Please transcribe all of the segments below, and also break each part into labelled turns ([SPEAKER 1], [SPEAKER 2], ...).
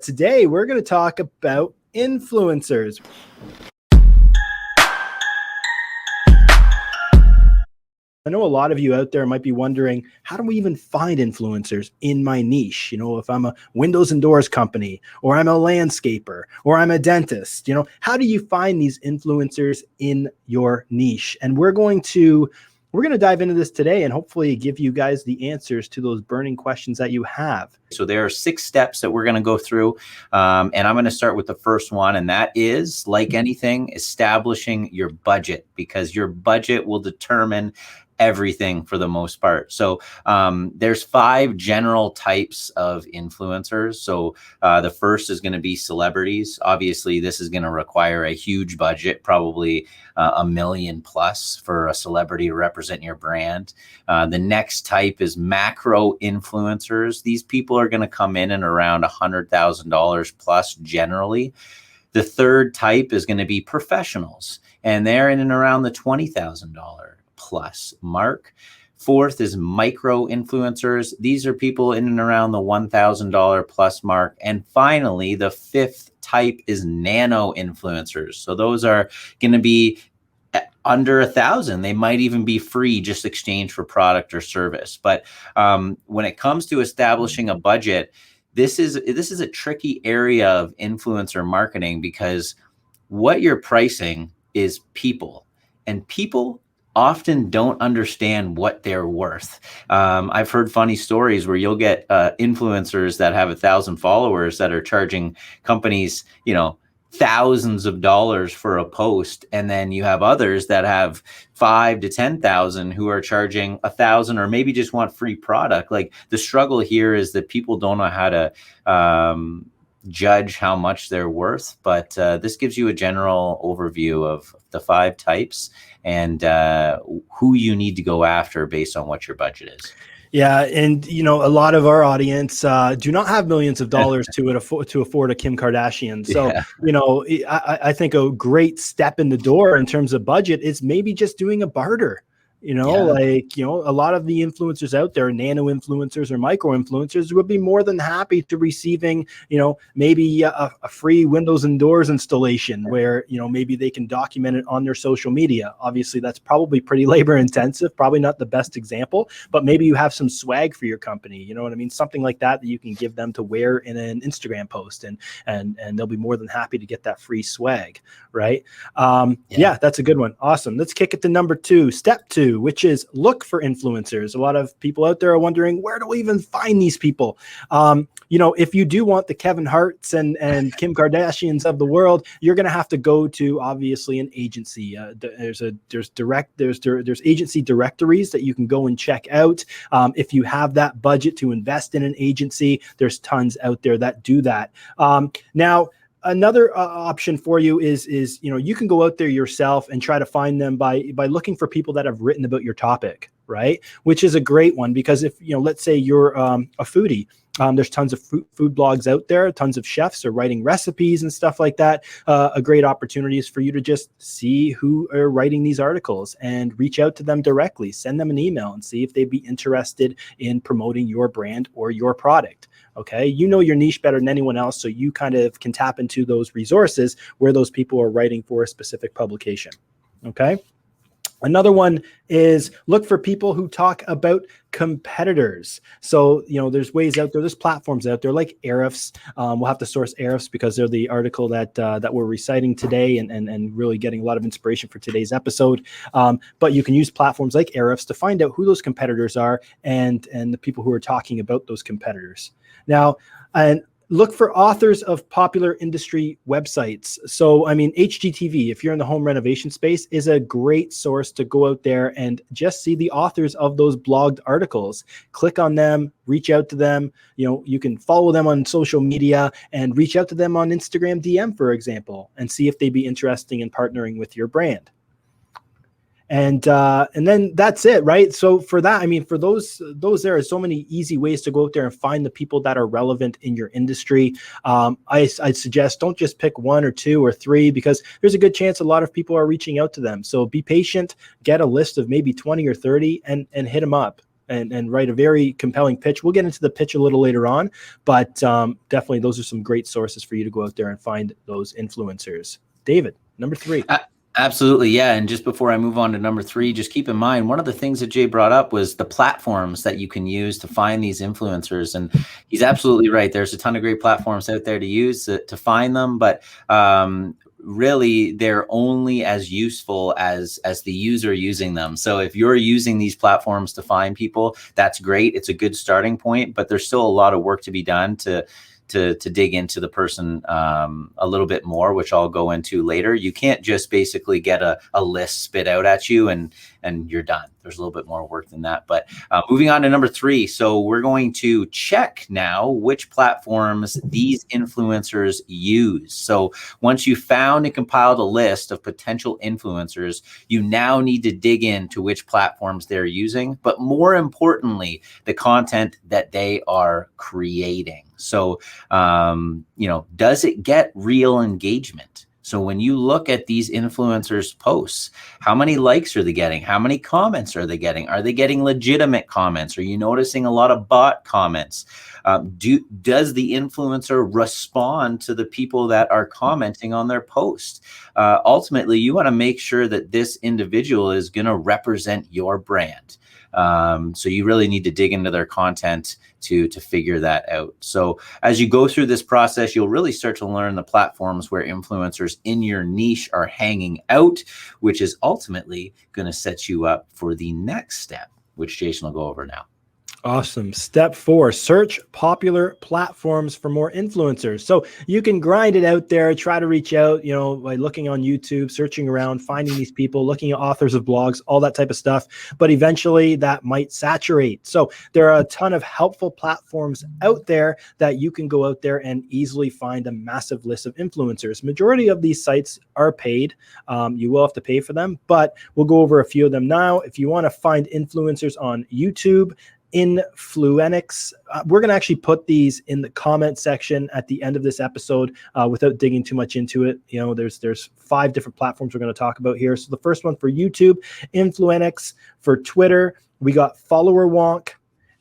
[SPEAKER 1] Today, we're going to talk about influencers. I know a lot of you out there might be wondering, how do we even find influencers in my niche? If I'm a windows and doors company, or I'm a landscaper, or I'm a dentist, how do you find these influencers in your niche? And we're going to dive into this today and hopefully give you guys the answers to those burning questions that you have.
[SPEAKER 2] So there are 6 steps that we're going to go through. And I'm going to start with the first one. And that is, like anything, establishing your budget, because your budget will determine everything for the most part. So there's 5 general types of influencers. So the first is going to be celebrities. Obviously, this is going to require a huge budget, probably $1 million plus for a celebrity to represent your brand. The next type is macro influencers. These people are going to come in and around $100,000 plus generally. The third type is going to be professionals, and they're in and around the $20,000 plus mark. Fourth is micro influencers. These are people in and around the $1,000 plus mark. And finally, the fifth type is nano influencers. So those are going to be under 1,000. They might even be free, just exchange for product or service. But when it comes to establishing a budget, this is a tricky area of influencer marketing, because what you're pricing is people, and people often don't understand what they're worth. I've heard funny stories where you'll get influencers that have 1,000 followers that are charging companies, thousands of dollars for a post, and then you have others that have 5 to 10,000 who are charging 1,000, or maybe just want free product. Like, the struggle here is that people don't know how to judge how much they're worth, but this gives you a general overview of the 5 types and who you need to go after based on what your budget is.
[SPEAKER 1] Yeah, and a lot of our audience do not have millions of dollars to afford a Kim Kardashian. So, yeah. I think a great step in the door in terms of budget is maybe just doing a barter. A lot of the influencers out there, nano influencers or micro influencers, would be more than happy to receiving, maybe a free windows and doors installation where, maybe they can document it on their social media. Obviously, that's probably pretty labor intensive, probably not the best example, but maybe you have some swag for your company. You know what I mean? Something like that you can give them to wear in an Instagram post, and they'll be more than happy to get that free swag, right? Yeah, that's a good one. Awesome. Let's kick it to number 2, step 2. Which is look for influencers. A lot of people out there are wondering, where do we even find these people? If you do want the Kevin Harts and Kim Kardashians of the world, you're going to have to go to, obviously, an agency. There's agency directories that you can go and check out. If you have that budget to invest in an agency, there's tons out there that do that. Now, another option for you is you can go out there yourself and try to find them by looking for people that have written about your topic, right? Which is a great one, because if let's say you're a foodie, there's tons of food blogs out there, tons of chefs are writing recipes and stuff like that. A great opportunity is for you to just see who are writing these articles and reach out to them directly, send them an email and see if they'd be interested in promoting your brand or your product. Okay, your niche better than anyone else, so you kind of can tap into those resources where those people are writing for a specific publication. Okay. Another one is look for people who talk about competitors. So, there's ways out there, there's platforms out there like Ahrefs. We'll have to source Ahrefs because they're the article that we're reciting today and really getting a lot of inspiration for today's episode. But you can use platforms like Ahrefs to find out who those competitors are and the people who are talking about those competitors. Now, and look for authors of popular industry websites. So, HGTV, if you're in the home renovation space, is a great source to go out there and just see the authors of those blogged articles. Click on them, reach out to them. You can follow them on social media and reach out to them on Instagram DM, for example, and see if they'd be interested in partnering with your brand. And then that's it, right? So for that, for those there are so many easy ways to go out there and find the people that are relevant in your industry. I'd suggest don't just pick 1 or 2 or 3, because there's a good chance a lot of people are reaching out to them. So be patient, get a list of maybe 20 or 30 and hit them up. and write a very compelling pitch. We'll get into the pitch a little later on, but definitely those are some great sources for you to go out there and find those influencers. David, number 3.
[SPEAKER 2] Absolutely. Yeah. And just before I move on to number 3, just keep in mind, one of the things that Jay brought up was the platforms that you can use to find these influencers. And he's absolutely right. There's a ton of great platforms out there to use to find them. But really, they're only as useful as the user using them. So if you're using these platforms to find people, that's great. It's a good starting point, but there's still a lot of work to be done to dig into the person a little bit more, which I'll go into later. You can't just basically get a list spit out at you and you're done. There's a little bit more work than that. But moving on to number 3. So we're going to check now which platforms these influencers use. So once you found and compiled a list of potential influencers, you now need to dig into which platforms they're using, but more importantly, the content that they are creating. So, does it get real engagement? So when you look at these influencers' posts, how many likes are they getting? How many comments are they getting? Are they getting legitimate comments? Are you noticing a lot of bot comments? Does the influencer respond to the people that are commenting on their post? Ultimately, you want to make sure that this individual is going to represent your brand. So you really need to dig into their content to figure that out. So as you go through this process, you'll really start to learn the platforms where influencers in your niche are hanging out, which is ultimately going to set you up for the next step, which Jason will go over now.
[SPEAKER 1] Awesome. Step 4, search popular platforms for more influencers. So you can grind it out there, try to reach out, by looking on YouTube, searching around, finding these people, looking at authors of blogs, all that type of stuff. But eventually that might saturate. So there are a ton of helpful platforms out there that you can go out there and easily find a massive list of influencers. Majority of these sites are paid. You will have to pay for them, but we'll go over a few of them now. If you want to find influencers on YouTube, Influenix. We're going to actually put these in the comment section at the end of this episode without digging too much into it. There's 5 different platforms we're going to talk about here. So the first one for YouTube, Influenix. For Twitter, we got Follower Wonk.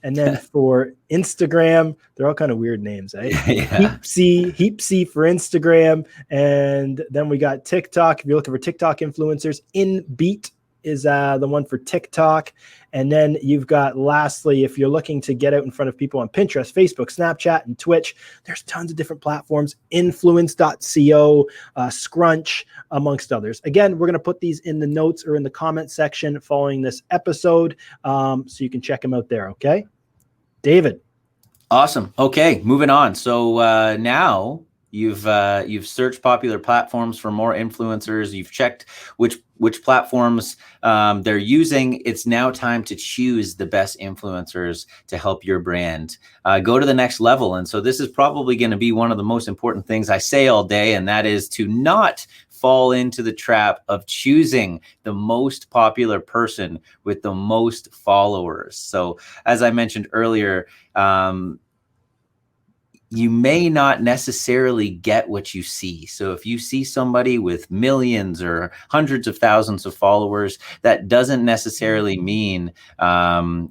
[SPEAKER 1] And then for Instagram, they're all kind of weird names, eh?
[SPEAKER 2] Yeah.
[SPEAKER 1] Heapsy for Instagram. And then we got TikTok. If you're looking for TikTok influencers, InBeat is the one for TikTok. And then you've got, lastly, if you're looking to get out in front of people on Pinterest, Facebook, Snapchat, and Twitch, there's tons of different platforms, influence.co, Scrunch, amongst others. Again, we're going to put these in the notes or in the comment section following this episode, so you can check them out there, okay? David.
[SPEAKER 2] Awesome. Okay, moving on. So now you've searched popular platforms for more influencers. You've checked which platforms they're using. It's now time to choose the best influencers to help your brand go to the next level. And so this is probably going to be one of the most important things I say all day, and that is to not fall into the trap of choosing the most popular person with the most followers. So as I mentioned earlier, you may not necessarily get what you see. So if you see somebody with millions or hundreds of thousands of followers, that doesn't necessarily mean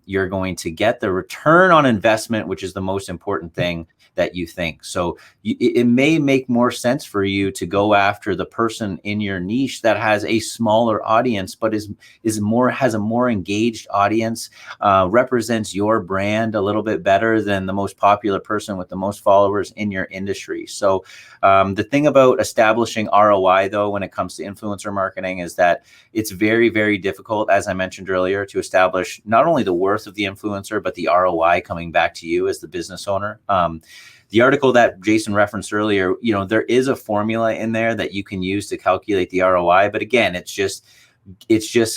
[SPEAKER 2] you're going to get the return on investment, which is the most important thing that you think. So it may make more sense for you to go after the person in your niche that has a smaller audience, but has a more engaged audience, represents your brand a little bit better than the most popular person with the most followers in your industry. So the thing about establishing ROI, though, when it comes to influencer marketing, is that it's very, very difficult, as I mentioned earlier, to establish not only the worth of the influencer, but the ROI coming back to you as the business owner. The article that Jason referenced earlier, there is a formula in there that you can use to calculate the ROI. But again, it's just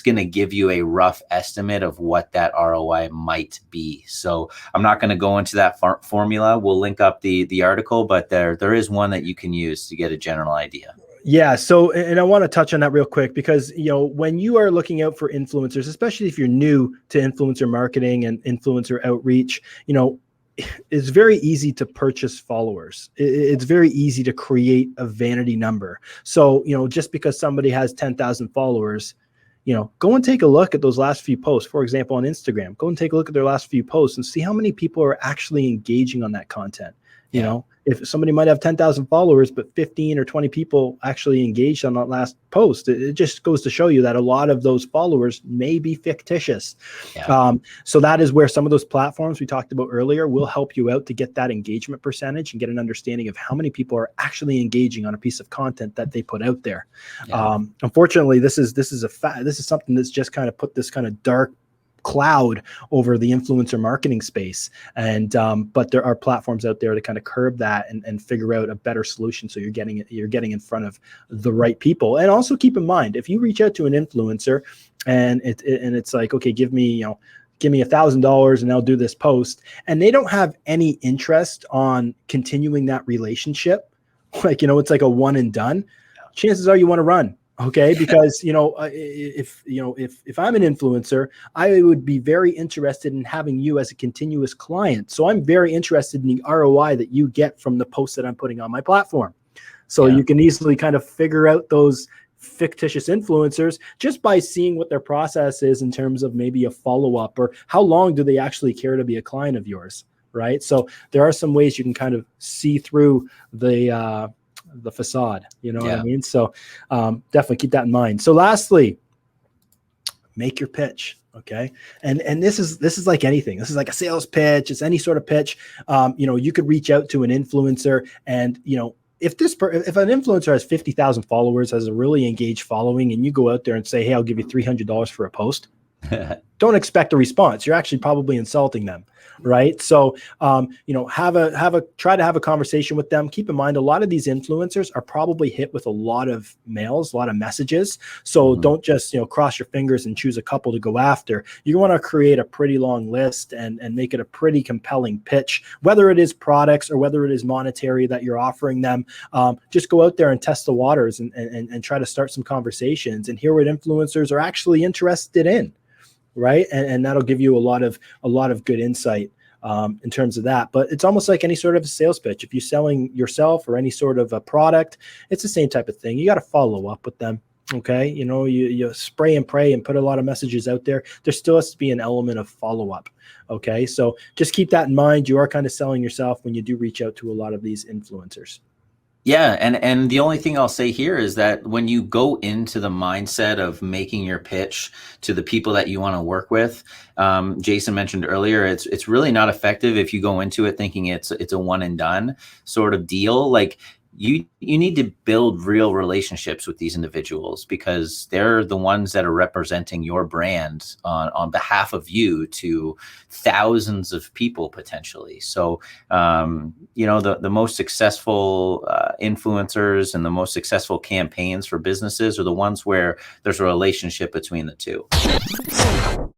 [SPEAKER 2] going to give you a rough estimate of what that ROI might be. So I'm not going to go into that formula. We'll link up the article, but there is one that you can use to get a general idea.
[SPEAKER 1] Yeah. So, and I want to touch on that real quick because, when you are looking out for influencers, especially if you're new to influencer marketing and influencer outreach, it's very easy to purchase followers. It's very easy to create a vanity number. So, just because somebody has 10,000 followers, go and take a look at those last few posts. For example, on Instagram, go and take a look at their last few posts and see how many people are actually engaging on that content. If somebody might have 10,000 followers, but 15 or 20 people actually engaged on that last post, it just goes to show you that a lot of those followers may be fictitious. So that is where some of those platforms we talked about earlier will help you out to get that engagement percentage and get an understanding of how many people are actually engaging on a piece of content that they put out there. Unfortunately, this is something that's just kind of put this kind of dark cloud over the influencer marketing space, and but there are platforms out there to kind of curb that and figure out a better solution, so you're getting in front of the right people. And also keep in mind, if you reach out to an influencer and it's like, okay, give me $1,000 and I'll do this post, and they don't have any interest on continuing that relationship, like, it's like a one and done, chances are you want to run. Okay, because if I'm an influencer, I would be very interested in having you as a continuous client. So I'm very interested in the ROI that you get from the posts that I'm putting on my platform. So you can easily kind of figure out those fictitious influencers just by seeing what their process is in terms of maybe a follow-up, or how long do they actually care to be a client of yours, right? So there are some ways you can kind of see through the facade, what I mean? So definitely keep that in mind. So lastly, make your pitch. Okay. And this is like anything. This is like a sales pitch. It's any sort of pitch. You could reach out to an influencer, and, if an influencer has 50,000 followers, has a really engaged following, and you go out there and say, hey, I'll give you $300 for a post, don't expect a response. You're actually probably insulting them, right? So, try to have a conversation with them. Keep in mind, a lot of these influencers are probably hit with a lot of mails, a lot of messages. So don't just, cross your fingers and choose a couple to go after. You want to create a pretty long list and make it a pretty compelling pitch, whether it is products or whether it is monetary that you're offering them. Just go out there and test the waters and try to start some conversations and hear what influencers are actually interested in. Right. And that'll give you a lot of good insight in terms of that. But it's almost like any sort of a sales pitch. If you're selling yourself or any sort of a product, it's the same type of thing. You got to follow up with them. Okay. You spray and pray and put a lot of messages out there. There still has to be an element of follow up. Okay. So just keep that in mind. You are kind of selling yourself when you do reach out to a lot of these influencers.
[SPEAKER 2] Yeah. And the only thing I'll say here is that when you go into the mindset of making your pitch to the people that you want to work with, Jason mentioned earlier, it's really not effective if you go into it thinking it's a one and done sort of deal. Like, you need to build real relationships with these individuals, because they're the ones that are representing your brand on behalf of you to thousands of people potentially. So, the most successful influencers and the most successful campaigns for businesses are the ones where there's a relationship between the two.